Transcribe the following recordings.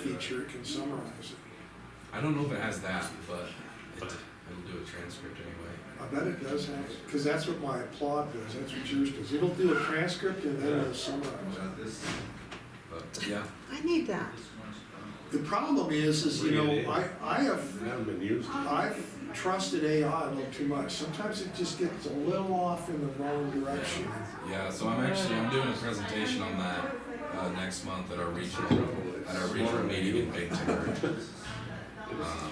feature, it can summarize it. I don't know if it has that, but it'll do a transcript anyway. I bet it does have it, because that's what my Applaud does, that's what yours does. It'll do a transcript and then it'll summarize it. But yeah, I need that. The problem is, you know, I haven't been using it. I've trusted AI a little too much. Sometimes it just gets a little off in the wrong direction. yeah. So I'm doing a presentation on that next month at our regional meeting in Big Timber.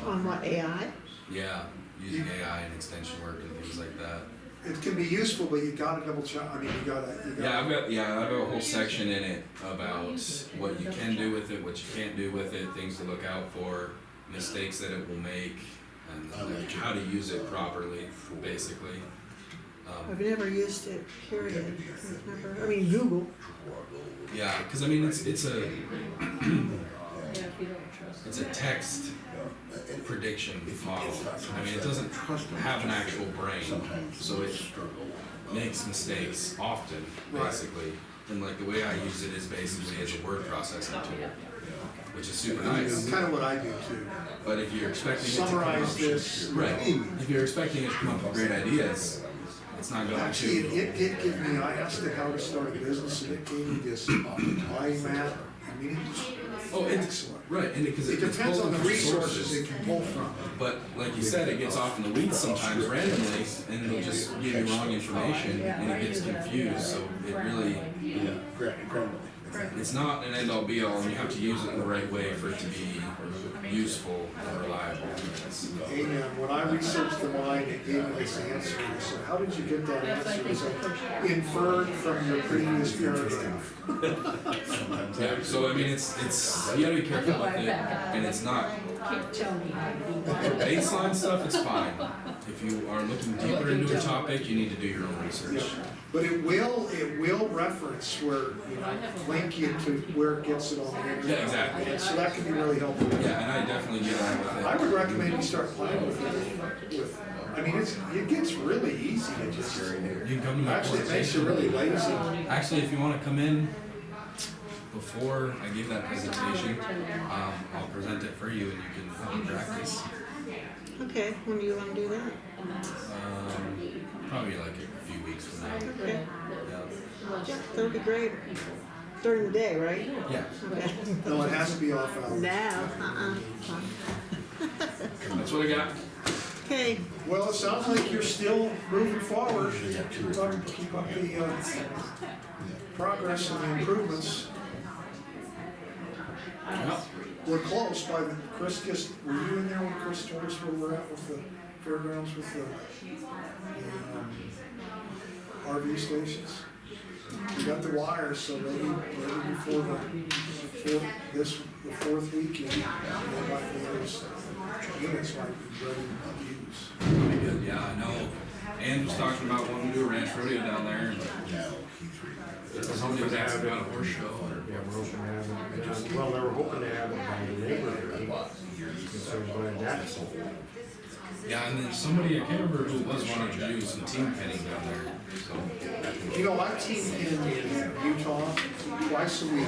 On what, AI? Yeah, using AI and extension work and things like that. It can be useful, but you gotta double check, I mean, you gotta. Yeah, I've got a whole section in it about what you can do with it, what you can't do with it, things to look out for, mistakes that it will make, and like how to use it properly, basically. I've never used it, period. I've never, I mean, Google. Yeah, because I mean it's a text prediction model. I mean, it doesn't have an actual brain, so it makes mistakes often, basically. And like the way I use it is basically as a word processing tool, which is super nice. That's kind of what I do too. But if you're expecting it to come up, Summarize this. right? If you're expecting it to come up with great ideas, it's not going Actually, to. it did give me, I asked it how to start a business and it gave me this mind map. I mean, it's excellent. Right, and because It depends on the resources it can pull from. But like you said, it gets off in the weeds sometimes randomly, and it'll just give you wrong information, and it gets confused. So it really, it's not an end-all be-all, and you have to use it in the right way for it to be useful and reliable. Amen. When I researched the mind, it gave me this answer. So how did you get that answer? Is it inferred from your previous paragraph? Yeah, so I mean, it's you gotta be careful with it, and it's not, for baseline stuff, it's fine. If you are looking deeper into a topic, you need to do your own research. But it will reference where, you know, link you to where it gets it on the internet. Yeah, exactly. And so that can be really helpful. Yeah, and I definitely get on with it. I would recommend you start playing with it. I mean, it gets really easy to just, You can come to my actually, it makes you presentation. really lazy. Actually, if you want to come in before I give that presentation, I'll present it for you and you can practice. Okay, when do you want to do that? Probably like a few weeks from now. Okay, Yeah. yeah, that would be great. During the day, right? Yeah, Okay. No, it has to be off hours. Now, that's what I got. Okay, Well, it sounds like you're still moving forward. Keep up the progress and the improvements. Yeah. We're close by the, Chris were you in there when Chris told us where we're at with the fairgrounds with the RV stations? We got the wires, so maybe before the fourth weekend, those units might be ready to use. Pretty good. Yeah, I know. Ann was talking about wanting to do a ranch rodeo down there. Somebody was asking about a horse show. Yeah, we're hoping to have it, well, they were hoping to have it by the neighborhood, so by that. Yeah, and then somebody, I can't remember who it was, wanted to do some team penning down there. So You know, I team in Utah twice a week.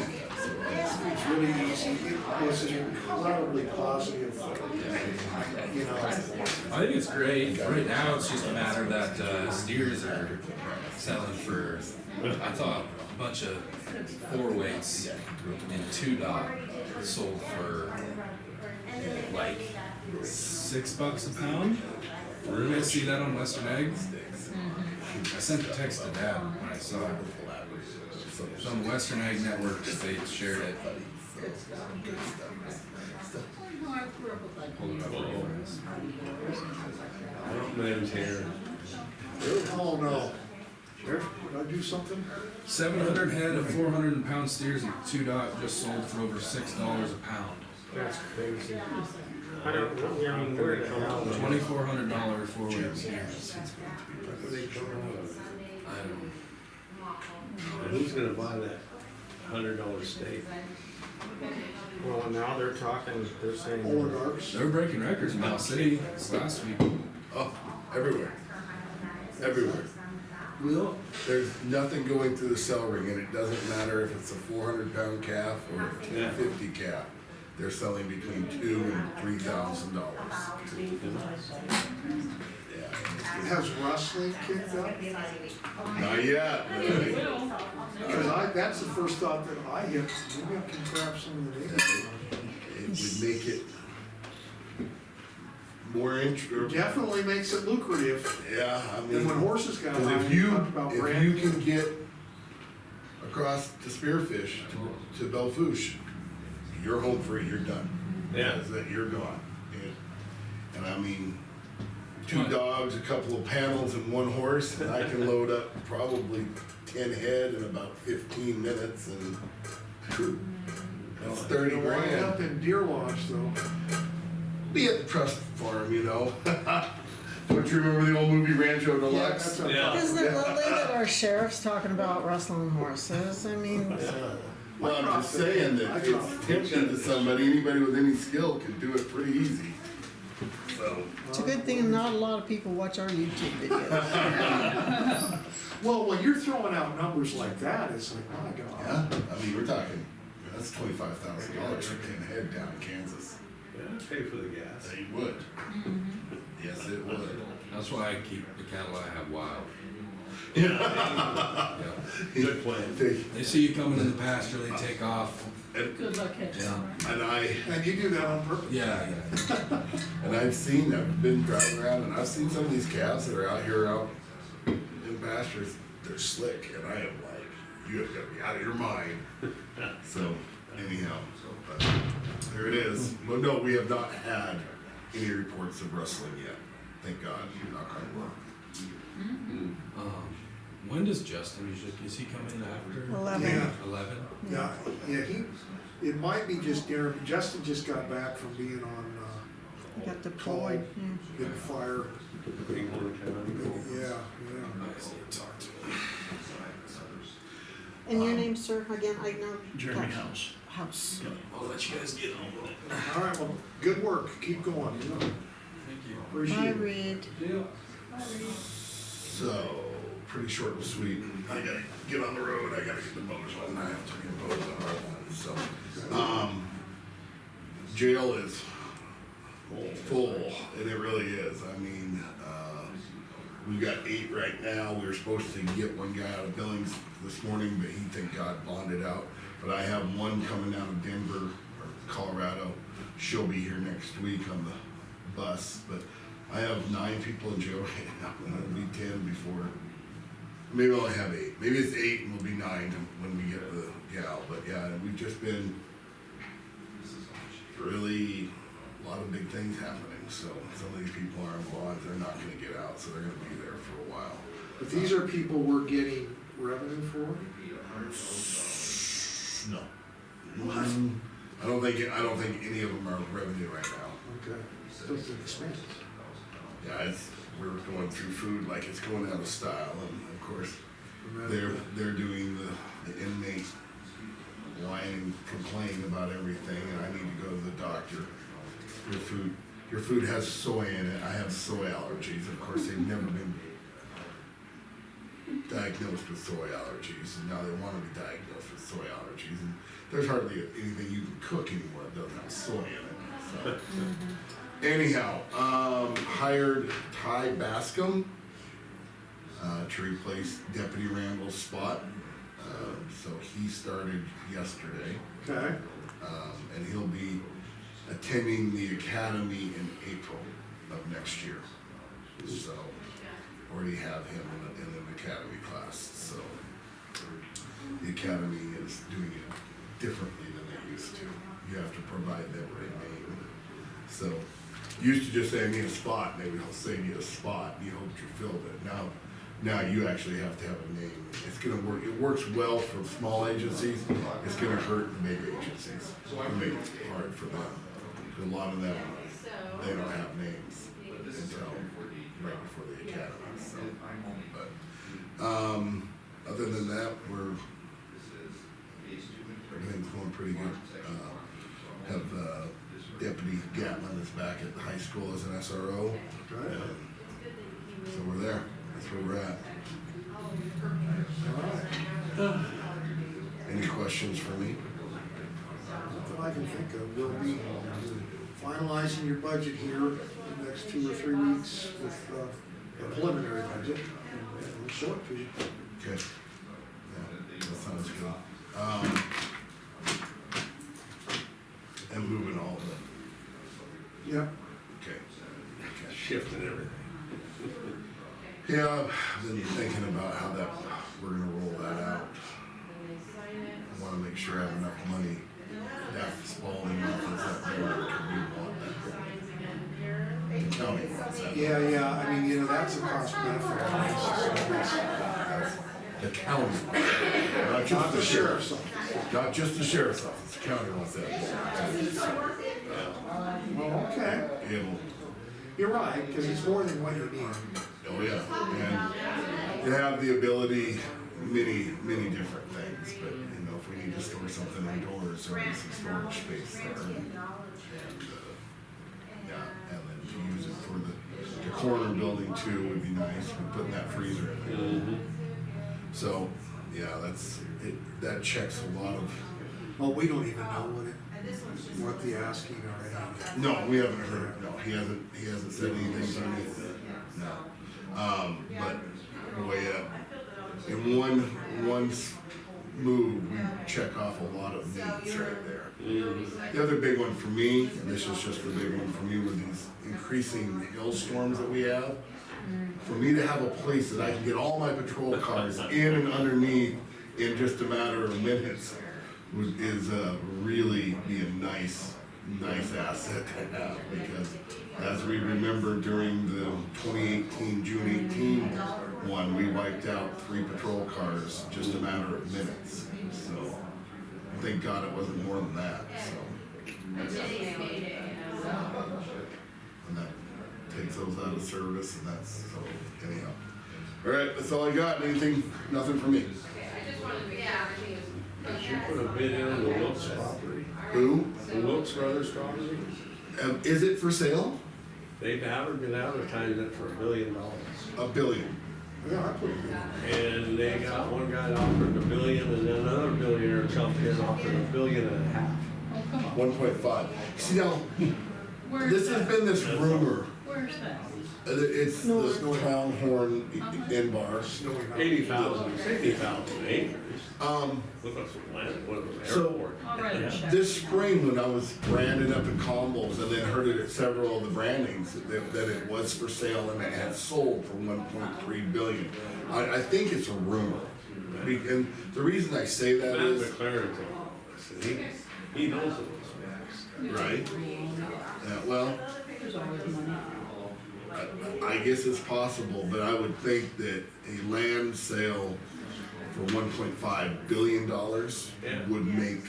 It's really easy. It was an incredibly positive, you know. I think it's great. Right now, it's just a matter that steers are selling for, I thought, a bunch of 4 weights and 2 dot sold for like $6 a pound. Did you guys see that on Western Egg? I sent a text to Dad when I saw it. It's on the Western Egg Network, they shared it. Hold it up real fast. Name's here. Oh, no. Sheriff, did I do something? 700 head of 400-pound steers and 2 dot just sold for over $6 a pound. That's crazy. I don't, I mean, where the hell? $2,400 4-weight steers. I don't know. Who's gonna buy that $100 steak? Well, now they're talking, they're saying. Oligarchs. They were breaking records in Mount City this last week. Oh, everywhere. Everywhere. Well, there's nothing going through the cell ring, and it doesn't matter if it's a 400-pound calf or a 250 calf. they're selling between $2,000 and $3,000. Yeah, Has rustling kicked up? not yet. Cause that's the first thought that I get, maybe I can grab some of the data. It would make it more interesting. Definitely makes it lucrative. Yeah, I mean. And when horses got Because high, if you you, talked about if you branding. can get across to Spearfish, to Belfouche, you're home free, you're done. Yeah. That's it, you're gone. And I mean, 2 dogs, a couple of panels and 1 horse, and I can load up probably 10 head in about 15 minutes and that's 30 Wind up grand. in Deer Lodge though. Be at the trust farm, you know? Don't you remember the old movie Rancho Yeah, Deluxe? that's what I'm Yeah. talking Isn't it lovely that our sheriff's talking about rustling horses? I mean, Well, I'm just saying that it's tempting to somebody, anybody with any skill can do it pretty easy. So, it's a good thing not a lot of people watch our YouTube videos. Well, when you're throwing out numbers like that, it's like, my God. yeah, I mean, we're talking, that's $25,000 for 10 head down in Kansas. Yeah, pay for the gas. They would. Yes, it would. That's why I keep the cattle I have wild. Yeah. Yeah. Good plan. They see you coming in the pasture, they take off. Good luck catching Yeah. them. And you do that on purpose. Yeah, yeah. And I've been driving around and I've seen some of these calves that are out here out in pastures, they're slick and I am like, you have got to be out of your mind. So anyhow, but there it is. Well, no, we have not had any reports of rustling yet. Thank God, knock on wood. When does Justin usually, is he coming after? 11. Yeah. 11? Yeah, it might be just Darren, Justin just got back from being on, Got deployed. big fire. Bighorn County. Yeah. I just need to talk to him. And your name, sir, again, I know. Jeremy House. House. I'll let you guys get on with it. All right, well, good work, keep going, you know, Thank you. appreciate Bye, it. Reed. So, pretty short and sweet. I gotta get on the road, I gotta get the motors on, I have to get motors on our one, so. Jail is full, and it really is. I mean, we've got 8 right now. We were supposed to get 1 guy out of Billings this morning, but he, thank God, bonded out. But I have 1 coming out of Denver or Colorado. She'll be here next week on the bus, but I have 9 people in jail right now, and it'll be 10 before. Maybe I'll have 8. Maybe it's 8 and we'll be 9 when we get the gal. But yeah, we've just been really a lot of big things happening. So some of these people are in bonds, they're not gonna get out, so they're gonna be there for a while. But these are people we're getting revenue for? No. I don't think any of them are revenue right now. Okay, so it's an expense. Yeah, we're going through food like it's going out of style, and of course, they're doing the inmate whine and complain about everything, and I need to go to the doctor. Your food has soy in it. I have soy allergies. Of course, they've never been diagnosed with soy allergies, and now they want to be diagnosed with soy allergies. And there's hardly anything you can cook anymore that doesn't have soy in it. So, anyhow, hired Ty Bascom to replace Deputy Randall's spot. So he started yesterday, Okay, and he'll be attending the academy in April of next year. So already have him in an academy class. So the academy is doing it differently than they used to. You have to provide them with a name. So you used to just say, I need a spot, and they would say, need a spot, and you hoped you filled it. Now you actually have to have a name. It's gonna work, it works well for small agencies, it's gonna hurt the big agencies. It'll make it hard for them. A lot of them, they don't have names until right before the academy, so. But, other than that, everything's going pretty good. Have, Deputy Gatlin is back at the high school as an SRO. okay, So we're there, that's where we're at. all right. Any questions for me? Nothing I can think of. We'll be finalizing your budget here in the next 2 or 3 weeks with a preliminary budget, and we'll show it to you. Okay. Yeah, that sounds good. And moving all the, Yep. okay. Okay. Shifting everything. Yeah, I've been thinking about how that, we're gonna roll that out. I wanna make sure I have enough money, that small enough as that there, can we want that? The county wants that. Yeah, I mean, you know, that's a cost benefit analysis. That's the county, not Not just the the sheriff's sheriff's, office. not just the sheriff's office, the county wants that. Well, okay, It'll, you're right, because it's more than what you need. oh yeah, and you have the ability, many different things, but you know, if we need to store something indoors, there'll be some storage space there. Yeah, and then to use it for the corner building too would be nice, we're putting that freezer in there. So, yeah, that's, that checks a lot of, Well, we don't even know what the asking or anything. no, we haven't heard, no, he hasn't said anything to me, no. But, way up, in one move, we check off a lot of needs right there. The other big one for me, and this is just the big one for me, with these increasing hailstorms that we have, for me to have a place that I can get all my patrol cars in and underneath in just a matter of minutes is really be a nice asset to have, because as we remember during the 2018, June 18 one, we wiped out 3 patrol cars in just a matter of minutes. So thank God it wasn't more than that, so. And that takes those out of service, and that's, so anyhow. All right, that's all I got. Nothing for me. Did you put a bid in on the Wilkes property? Who? The Wilkes Brothers property? Is it for sale? They've been advertising it for $1 billion. $1 billion. Yeah, I put it in. And they got one guy that offered $1 billion, and then another billionaire jumped in and offered $1.5 billion. 1.5. See now, Where's this has that? been this rumor. Where's that? It's the Crown Horn Inn Bar. Snowy Mountain. 80,000 acres. Look what's the land, what was the So- airport? I'll write a check. This spring, when I was branding up in combos and then heard it at several of the brandings, that it was for sale and it had sold for 1.3 billion. I think it's a rumor. And the reason I say that Matt is, McLaren's on this, and he knows it was Max. right? Yeah, well, There's always money. I guess it's possible, but I would think that a land sale for $1.5 billion Yeah. would make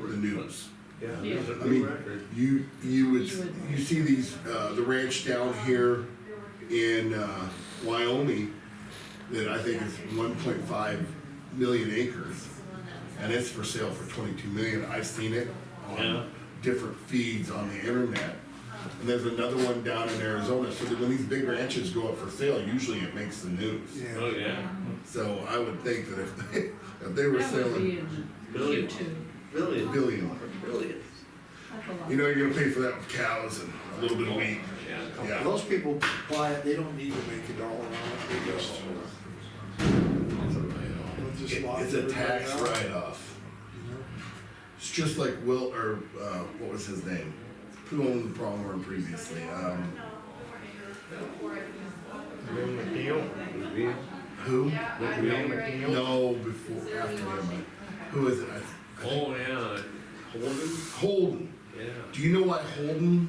the news. Yeah, there's a I new mean, record. you see these, the ranch down here in, Wyoming, that I think is 1.5 million acres, and it's for sale for 22 million. I've seen it Yeah. on different feeds on the internet. And there's another one down in Arizona, so that when these big ranches go up for sale, usually it makes the news. Oh, Yeah, yeah. So I would think that if they were That would be selling in Billion. YouTube. Billion. billion, That's a lot. you know, you're gonna pay for that with cows and a little bit of wheat. Yeah. Yeah. those people buy it, they don't need to make $1 on it, they just, they'll just lock It's a everybody tax out, write-off. you know? It's just like what was his name? Who owned the Pronghorn previously? Bill McNeil, Who? Bill McNeil. No, before, after him. Who is it? Oh, yeah. Holden? Holden. Yeah. Do you know why Holden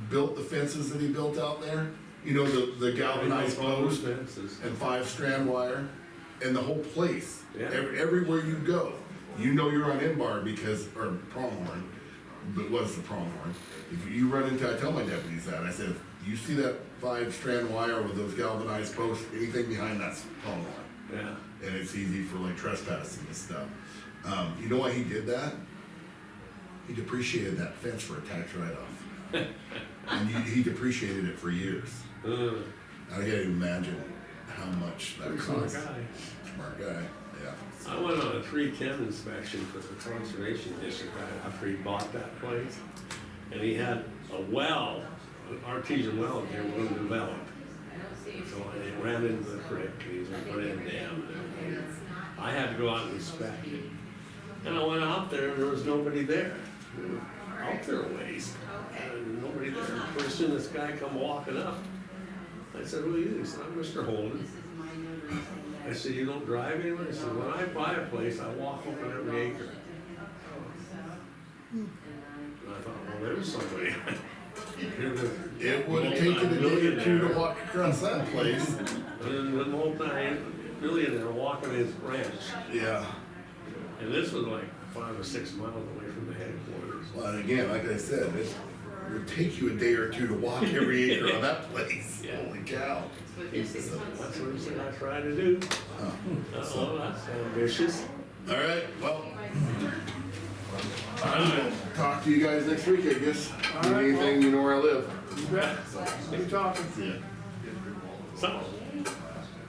built the fences that he built out there? You know, the galvanized post Fences. and 5-strand wire and the whole place. Yeah. Everywhere you go, you know you're on Inbar because, or Pronghorn, but was the Pronghorn. If you run into, I tell my deputies that, I said, if you see that 5-strand wire with those galvanized posts, anything behind that's Pronghorn. Yeah. And it's easy for like trespassing and stuff. You know why he did that? He depreciated that fence for a tax write-off. And he depreciated it for years. I can't even imagine how much that Smart costs. guy. Smart guy, Yeah. I went on a tree chem inspection for the conservation district right after he bought that place. And he had a well, an artesian well that they were gonna develop. So it ran into the creek, and he was gonna put in a dam. And I had to go out and inspect it. And I went out there and there was nobody there. We were out there a ways, and nobody there. Pretty soon this guy come walking up. I said, who are you? He said, I'm Mr. Holden. I said, you don't drive anywhere? He said, when I buy a place, I walk over every acre. And I thought, well, there's somebody. It would have taken a day or two to walk across that place. And the multi-millionaire walking his ranch. Yeah. And this was like 5 or 6 miles away from the headquarters. Well, and again, like I said, it would take you a day or two to walk every acre of that place. Yeah. Holy cow. He said, that's what he said I try to do. Oh, that's ambitious. All right, well. I'll talk to you guys next week, I guess. All Need right, anything, you know where I live. You bet. Good talking.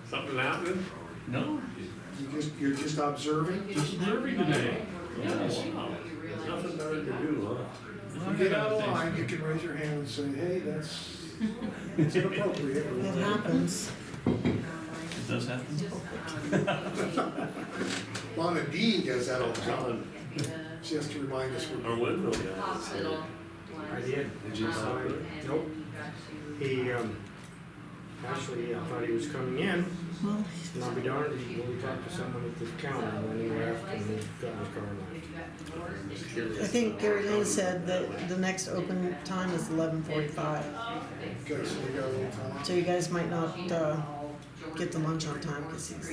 Something happening? No, You're just observing? just observing today. Yes. Wow. There's nothing better to do, huh? If you get out of line, you can raise your hand and say, hey, that's, it's inappropriate. It happens. It does happen. Lana Dean does that all the time. John, She has to remind us. our windmill guy. I did. Did you talk to him? Nope. He, actually, I thought he was coming in, Well, and I'll be darned, he talked to someone at the counter, and then he left, and he got in his car and left. I think Gary Lane said that the next open time is 11:45. Okay, so we got a little time. So you guys might not get to lunch on time because he's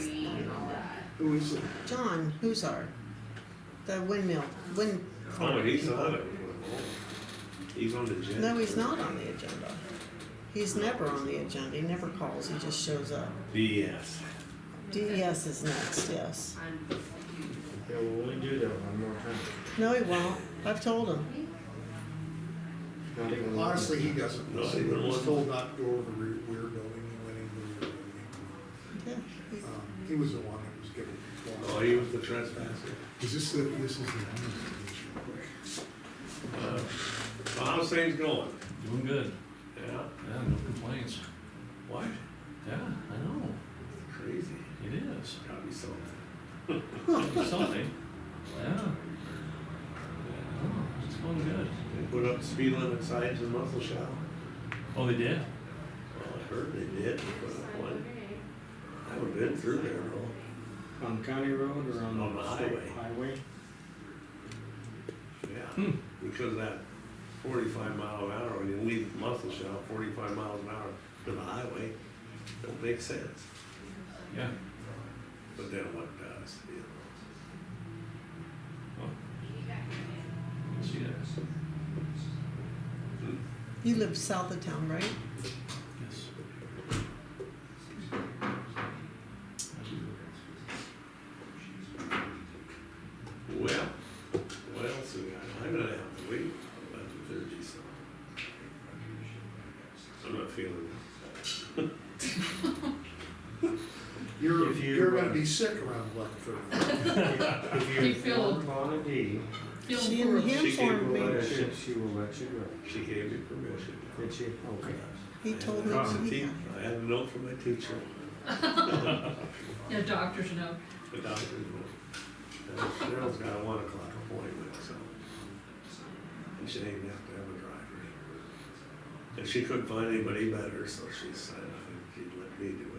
Who is it? John Husar, the windmill. Oh, he's on it. He's on the agenda. No, he's not on the agenda. He's never on the agenda. He never calls. He just shows up. BS. DES is next, yes. He'll only do that one more time. No, he won't. I've told him. Not even- Honestly, he doesn't. No, he He was wouldn't. told not to go over the rear building, he went into the rear building. Yeah. He was the one that was getting. Oh, he was the trespasser. Is this this is the one? So how's things going? Doing good. Yeah, Yeah, no complaints. what? Yeah, I know. Crazy. It is. Gotta be something. Something. Yeah. Oh, it's going good. They put up speed limit signs in Muscle Shop. Oh, they did? Well, I heard they did, but one. I haven't been through there though. On County Road or on On the state highway. highway? Yeah, because that 45 mile an hour, when you leave Muscle Shop, 45 miles an hour to the highway, don't make sense. Yeah. But then what does, you know? Well, you can see that. You live south of town, right? Yes. Well, what else we got? I'm gonna have to wait till 11:30, so. I'm not feeling If you, You're gonna be sick around 11:30. If you You feel- inform Lana D, Feeling She and poorly. him She gave informed her me. a- she will let you go. She gave me permission. Did she? Okay. He told me. I had a he- te- I had a note from my teacher, Yeah, doctors know. the doctor's note. Cheryl's got a 1 o'clock appointment, so. And she didn't have to have a driver. And she couldn't find anybody better, so she said, she'd let me do it.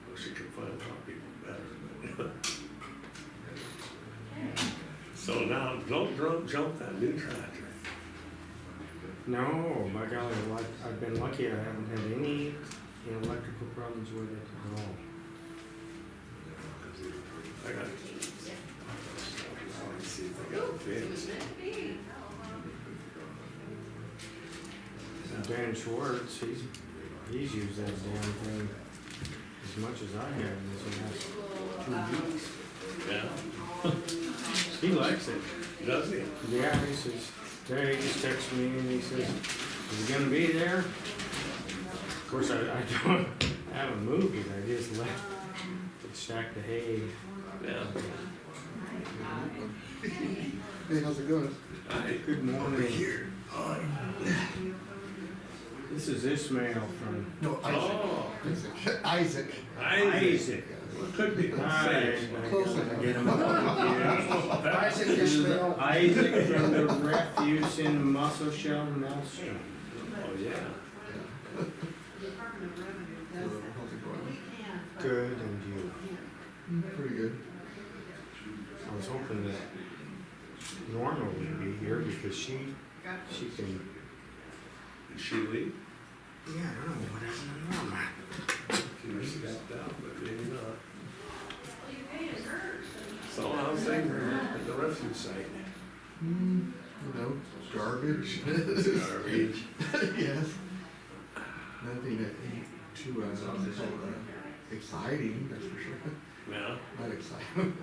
Well, she could find a lot of people better, but. So now, don't jump that new tractor. No, by golly, I've been lucky, I haven't had any electrical problems with it at all. I got. Let's see if I got it fixed. And Dan Schwartz, he's used that damn thing as much as I have in this last 2 weeks. Yeah. He likes it. Does he? Yeah, he says, he just texted me and he says, is he gonna be there? Of course, I don't, haven't moved it, I just left it stacked the hay. Yeah. Hey, how's it going? Good morning. This is Ismail from No, Oh, Isaac. Isaac. Well, it could be the Alright, same. I gotta get him up here. Isaac Ishmael. Isaac from the refuse in Muscle Shell, Melstone. Oh, yeah. How's it going? Good, and you? Pretty good. I was hoping that Norma would be here because she can, Did she leave? yeah, I don't know what happened to Norma. She stepped out, but maybe not. So how's things at the refuse site? You know, garbage. Garbage. Yes. Nothing that too exciting, that's for sure. Yeah. Not exciting.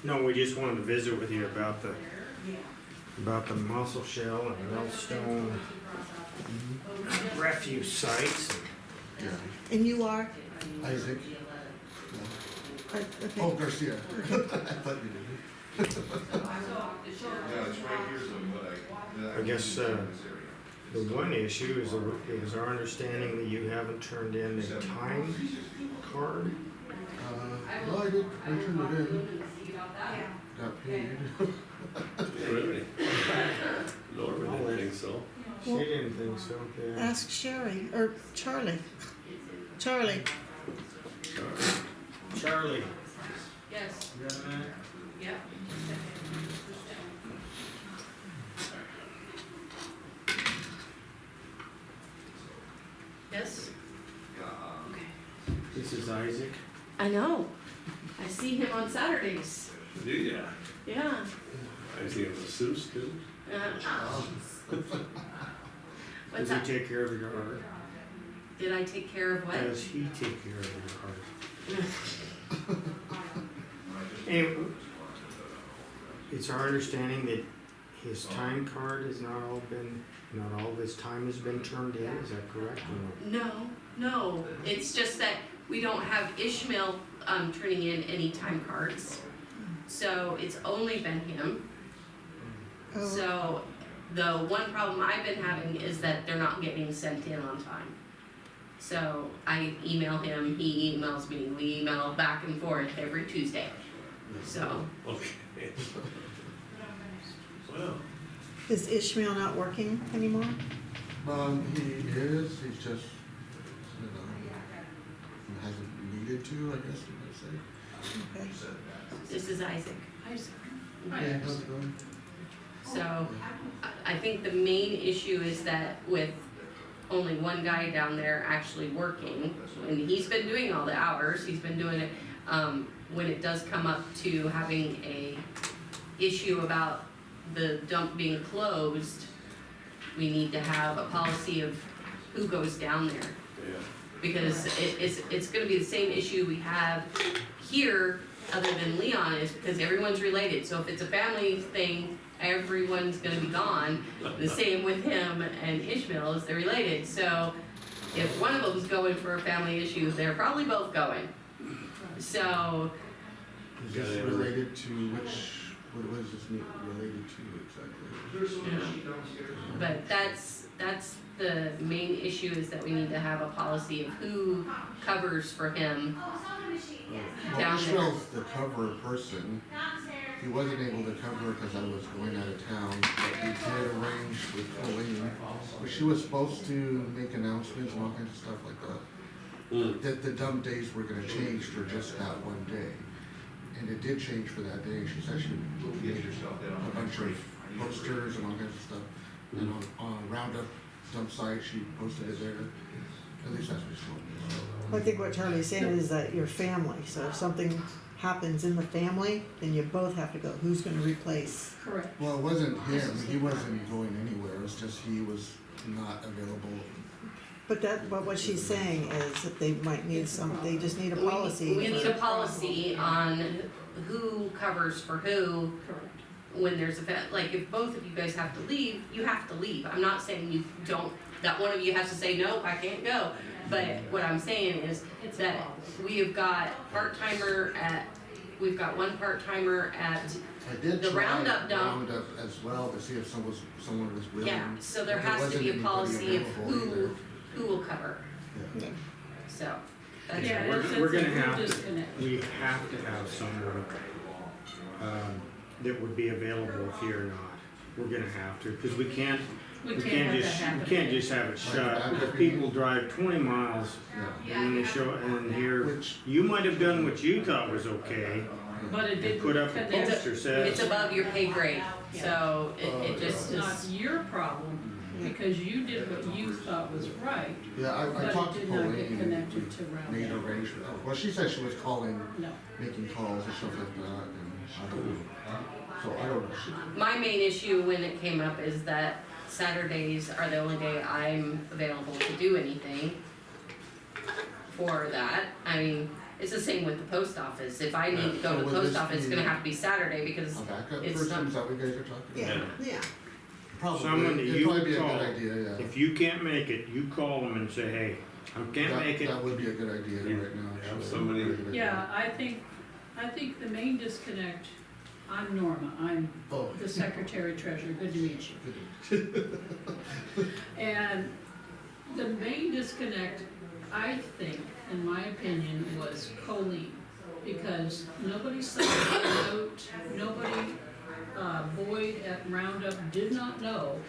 No, we just wanted to visit with you about the Muscle Shell and Melstone refuse sites. Yeah. And you are, Isaac. okay. Oh, Garcia. I thought you did. I guess, the one issue is, it was our understanding that you haven't turned in a time card. Well, I did, I turned it in. Got paid. Really? Norma didn't think so. She didn't think so, yeah. Ask Sherry, or Charlie. Charlie, Charlie, Yes, you got a minute? yeah. Yes? Okay. This is Isaac. I know. I see him on Saturdays. Do ya? Yeah. I see a masseuse too. What's Does he up? take care of your heart? Did I take care of what? Does he take care of your heart? And it's our understanding that his time card has not all of his time has been turned in, is that correct or no? No. It's just that we don't have Ishmael turning in any time cards. So it's only been him. oh, So the one problem I've been having is that they're not getting sent in on time. So I email him, he emails me, we email back and forth every Tuesday. So, Okay. Well, is Ishmael not working anymore? He is, he's just, you know, hasn't needed to, I guess you might say. Okay. this is Isaac. Okay, how's it going? So I think the main issue is that with only one guy down there actually working, and he's been doing all the hours, he's been doing it, when it does come up to having a issue about the dump being closed, we need to have a policy of who goes down there. yeah. Because it's gonna be the same issue we have here, other than Leon is, because everyone's related. So if it's a family thing, everyone's gonna be gone. The same with him and Ishmael, is they're related. So if one of them's going for a family issue, they're probably both going. So, Is this related to what was this related to exactly? but that's the main issue, is that we need to have a policy of who covers for him Well, down there. Ishmael's the cover person. He wasn't able to cover because I was going out of town, but we did arrange with Colleen. But she was supposed to make announcements and all kinds of stuff like that. That the dump days were gonna change for just that one day. And it did change for that day. She's actually made a bunch of posters and all kinds of stuff. And on Roundup dump site, she posted it there. At least that's what she told me. I think what Charlie's saying is that you're family, so if something happens in the family, then you both have to go. Who's gonna replace? Correct. Well, it wasn't him. He wasn't going anywhere. It was just he was not available. But what she's saying is that they might need they just need a policy. We need a policy on who covers for who when there's a, like if both of you guys have to leave, you have to leave. I'm not saying you don't that one of you has to say, nope, I can't go. But what I'm saying is that we've got we've got one part-timer at, I did The try Roundup dump. Roundup as well to see if someone was willing. yeah, so there but has to be a wasn't policy of anybody available who will cover, either. Yeah. so. That's Yeah, it's we're a gonna real have to, disconnect. we have to have someone, that would be available if you're not. We're gonna have to, cause we can't We can't have that just, happen. we can't just have it shut, Like, because people drive 20 miles Yeah. and when they show, and here, Which- you might have done what you thought was okay, But it and didn't put up a connect. poster It's says, above your pay grade, so it It's just not is, your problem, because you did what you thought was right, Yeah, I but talked it to did not get Pauline connected to and made Roundup. arrangements. Well, she said she was calling, No. making calls and stuff like that, and I don't know. So I don't know. my main issue when it came up is that Saturdays are the only day I'm available to do anything for that. I mean, it's the same with the post office. If I need to go So to the would post this office, it's be gonna have to be Saturday because A backup it's person, not, is that what you guys are talking about? Yeah, yeah. Probably, someone that it'd you probably be a call. good idea, yeah. If you can't make it, you call them and say, hey, I can't That- make it. That would be a good idea Yeah. right now. Have actually. somebody- Very good idea. Yeah, I think the main disconnect, I'm Norma, I'm Oh, the secretary treasurer, good to meet you. And the main disconnect, I think, in my opinion, was Colleen. Because nobody signed a note, nobody, Boyd at Roundup did not know.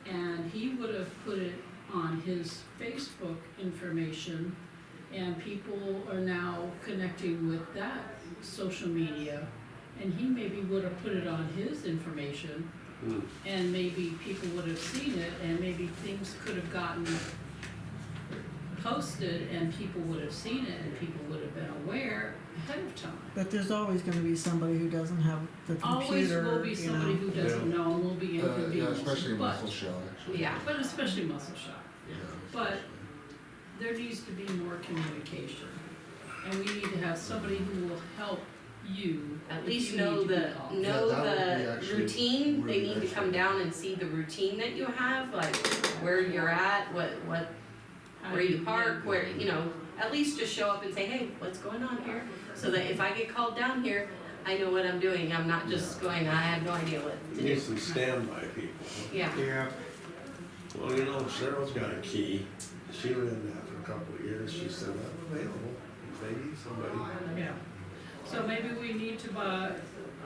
And he would have put it on his Facebook information, and people are now connecting with that social media. And he maybe would have put it on his information, Hmm. and maybe people would have seen it, and maybe things could have gotten posted, and people would have seen it, and people would have been aware ahead of time. But there's always gonna be somebody who doesn't have the Always computer, will be you somebody know. who doesn't know, and will be Yeah, inconvenienced, especially in but, muscle shell, actually. yeah. but especially muscle shop. Yeah, But there needs to be more communication, and we need to have somebody who will help you. At if least you know need to be the, called. know Yeah, that would be the actually routine, they really need to nice. come down and see the routine that you have, like where you're at, what, How where do you park, where, you know, at least just show up and say, hey, what's going on here? So that if I get called down here, I know what I'm doing, I'm not just going, I have no idea what to You need do. some standby people. Yeah, Yeah, Well, you know, Cheryl's got a key. She ran that for a couple of years. She said, I'm available if they need somebody. Yeah, so maybe we need to buy,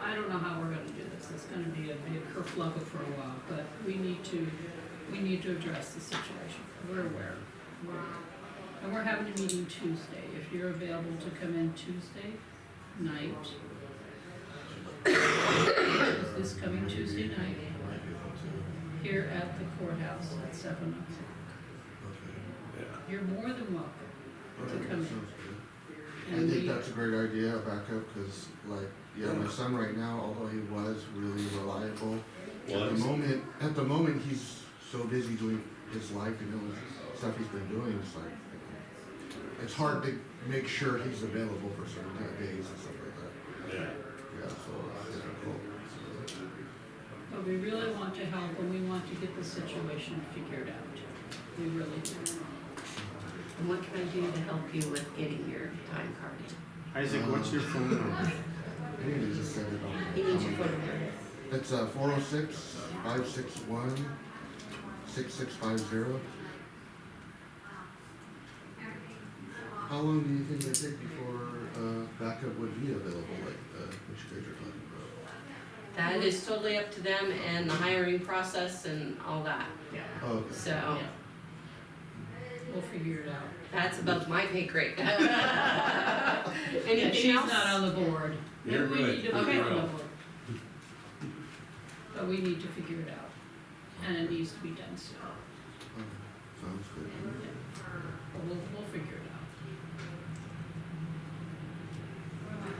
I don't know how we're gonna do this, it's gonna be a big kerfluffle for a while, but we need to address the situation, we're aware. And we're having a meeting Tuesday, if you're available to come in Tuesday night. This coming Tuesday night, here at the courthouse at 7 o'clock. Yeah. You're more than welcome to Okay, come in. sounds good. I And think we- that's a great idea, backup, cause like, yeah, my son right now, although he was really reliable, at the moment, he's so busy doing his life and all the stuff he's been doing, it's like, it's hard to make sure he's available for certain days and stuff like that. Yeah. Yeah, so it's difficult. But we really want to help and we want to get the situation figured out. We really do. and what can I do to help you with getting your time card in? Isaac, what's your phone number? I need to just set it on. He needs your phone number. It's 406-561-6650. How long do you think it would take before backup would be available, like what you guys are talking about? That is totally up to them and the hiring process and all that, Oh, okay. so Yeah. We'll figure it out. that's above my pay grade. Yeah, Anything she's else? not on the board. You're Maybe we good. need to put Okay. her on the board. But we need to figure it out, and it needs to be done soon. Okay, sounds good. But we'll figure it out.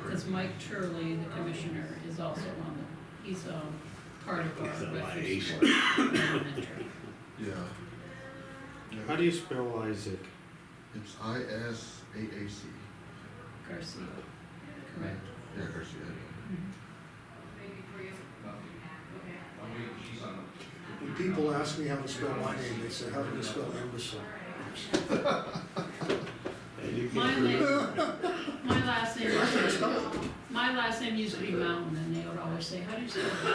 Because Mike Turley, the commissioner, is also on the, he's part of He's a our refuge liaison. board. Elementary. Yeah. How do you spell Isaac? It's ISAAC. Garcia, correct? Yeah, Garcia. people ask me how to spell my name, they say, how do you spell imbecile? And you My can name, remember. my last name, I can't spell it. my last name used to be Mountain, and they would always say, how do you spell